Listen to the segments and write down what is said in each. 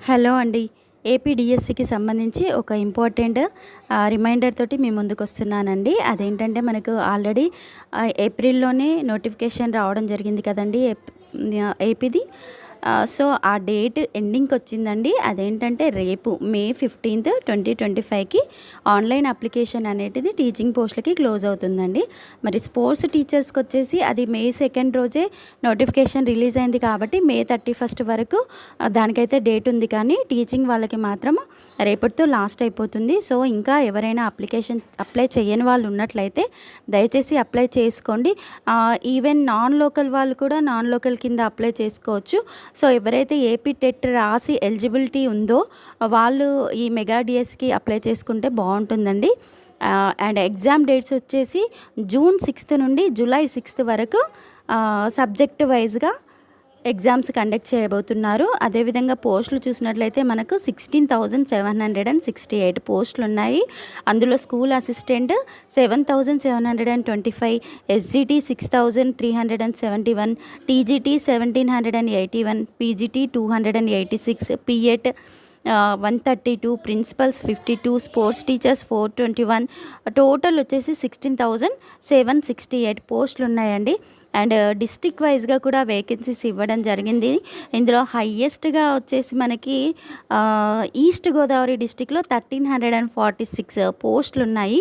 Hello అండి. AP డిఎస్సికి సంబంధించి ఒక ఇంపార్టెంట్ రిమైండర్ తోటి మీ ముందుకొస్తున్నానండి. అదేంటంటే మనకు ఆల్రెడీ ఏప్రిల్‌లోనే నోటిఫికేషన్ రావడం జరిగింది కదండీ! ఏపీది. సో, ఆ డేట్ ఎండింగ్‌కొచ్చిందండి. అదేంటంటే రేపు మే 15థ్ 2025కి ఆన్‌లైన్ అప్లికేషన్ అనేటిది టీచింగ్ పోస్టులకి క్లోజ్ అవుతుందండి. మరి స్పోర్ట్స్ టీచర్స్‌కొచ్చేసి అది మే 2 రోజే నోటిఫికేషన్ రిలీజ్ అయింది కాబట్టి మే 31 వరకు దానికైతే డేట్ ఉంది. కానీ టీచింగ్ వాళ్ళకి మాత్రం రేపటితో లాస్ట్ అయిపోతుంది. సో, ఇంకా ఎవరైనా అప్లై చేయని వాళ్ళు ఉన్నట్లయితే దయచేసి అప్లై చేసుకోండి. ఈవెన్ నాన్ లోకల్ వాళ్ళు కూడా నాన్ లోకల్ కింద అప్లై చేసుకోవచ్చు. సో, ఎవరైతే ఏపీ టెట్ రాసి ఎలిజిబిలిటీ ఉందో వాళ్ళు ఈ మెగా డిఎస్కి అప్లై చేసుకుంటే బాగుంటుందండి. అండ్ ఎగ్జామ్ డేట్స్ వచ్చేసి జూన్ 6 నుండి జూలై 6 వరకు సబ్జెక్ట్ వైజ్గా ఎగ్జామ్స్ కండక్ట్ చేయబోతున్నారు. అదేవిధంగా పోస్టులు చూసినట్లయితే మనకు 16,768 పోస్టులు ఉన్నాయి. అందులో school assistant 7,725, SGT 6,371, TGT 1,781, PGT 286, PET 132, principals 52, sports teachers 421, total వచ్చేసి 16,768 పోస్టులు ఉన్నాయండి. అండ్ డిస్ట్రిక్ట్ వైజ్గా కూడా వేకెన్సీస్ ఇవ్వడం జరిగింది. ఇందులో హయ్యెస్ట్గా వచ్చేసి మనకి ఈస్ట్ గోదావరి డిస్ట్రిక్ట్లో 1,346 పోస్టులు ఉన్నాయి.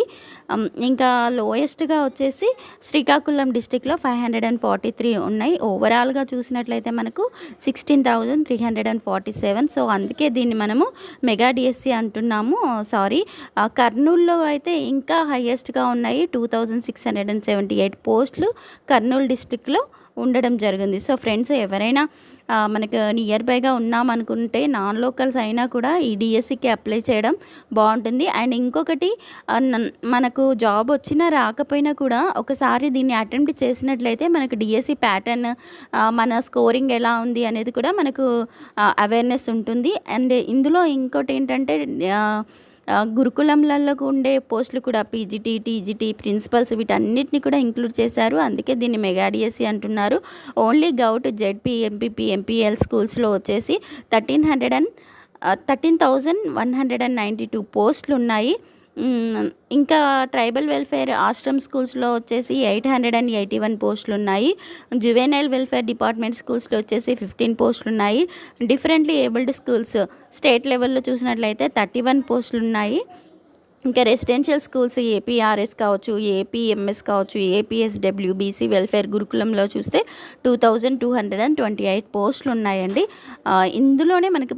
ఇంకా లోయెస్ట్గా వచ్చేసి శ్రీకాకుళం డిస్ట్రిక్ట్లో 543 ఉన్నాయి. ఓవరాల్గా చూసినట్లయితే మనకు 16,347. సో, అందుకే దీన్ని మనము మెగా డిఎస్సి అంటున్నాము. కర్నూలులో అయితే ఇంకా హయ్యెస్ట్గా ఉన్నాయి. 2,678 పోస్టులు కర్నూలు డిస్ట్రిక్ట్లో ఉండడం జరిగింది. సో, ఫ్రెండ్స్ ఎవరైనా మనకు నియర్ బైగా ఉన్నామనుకుంటే నాన్ లోకల్స్ అయినా కూడా ఈ డిఎస్సికి అప్లై చేయడం బాగుంటుంది. అండ్ ఇంకొకటి, మనకు జాబ్ వచ్చినా రాకపోయినా కూడా ఒకసారి దీన్ని అటెంప్ట్ చేసినట్లయితే మనకు డిఎస్సి ప్యాటర్న్, మన స్కోరింగ్ ఎలా ఉంది అనేది కూడా మనకు అవేర్నెస్ ఉంటుంది. అండ్ ఇందులో ఇంకోటి ఏంటంటే గురుకులంలలో ఉండే పోస్టులు కూడా పీజీటీ, టీజీటీ, ప్రిన్సిపల్స్ వీటన్నిటిని కూడా ఇంక్లూడ్ చేశారు. అందుకే దీన్ని మెగా డిఎస్సి అంటున్నారు. Only govt, ZP, MPP, MPL స్కూల్స్లో వచ్చేసి 13,192 పోస్టులు ఉన్నాయి. ఇంకా ట్రైబల్ వెల్ఫేర్ ఆశ్రమ్ స్కూల్స్లో వచ్చేసి 881 పోస్టులు ఉన్నాయి. జువెనైల్ వెల్ఫేర్ డిపార్ట్మెంట్ స్కూల్స్లో వచ్చేసి 15 పోస్టులు ఉన్నాయి. డిఫరెంట్లీ ఏబుల్డ్ స్కూల్స్ స్టేట్ లెవెల్లో చూసినట్లయితే 31 పోస్టులు ఉన్నాయి. ఇంకా రెసిడెన్షియల్ స్కూల్స్ ఏపీఆర్ఎస్ కావచ్చు, ఏపీఎంఎస్ కావచ్చు, ఏపీఎస్డబ్ల్యూ, బీసీ వెల్ఫేర్ గురుకులంలో చూస్తే 2,228 పోస్టులు ఉన్నాయండి. ఇందులోనే మనకి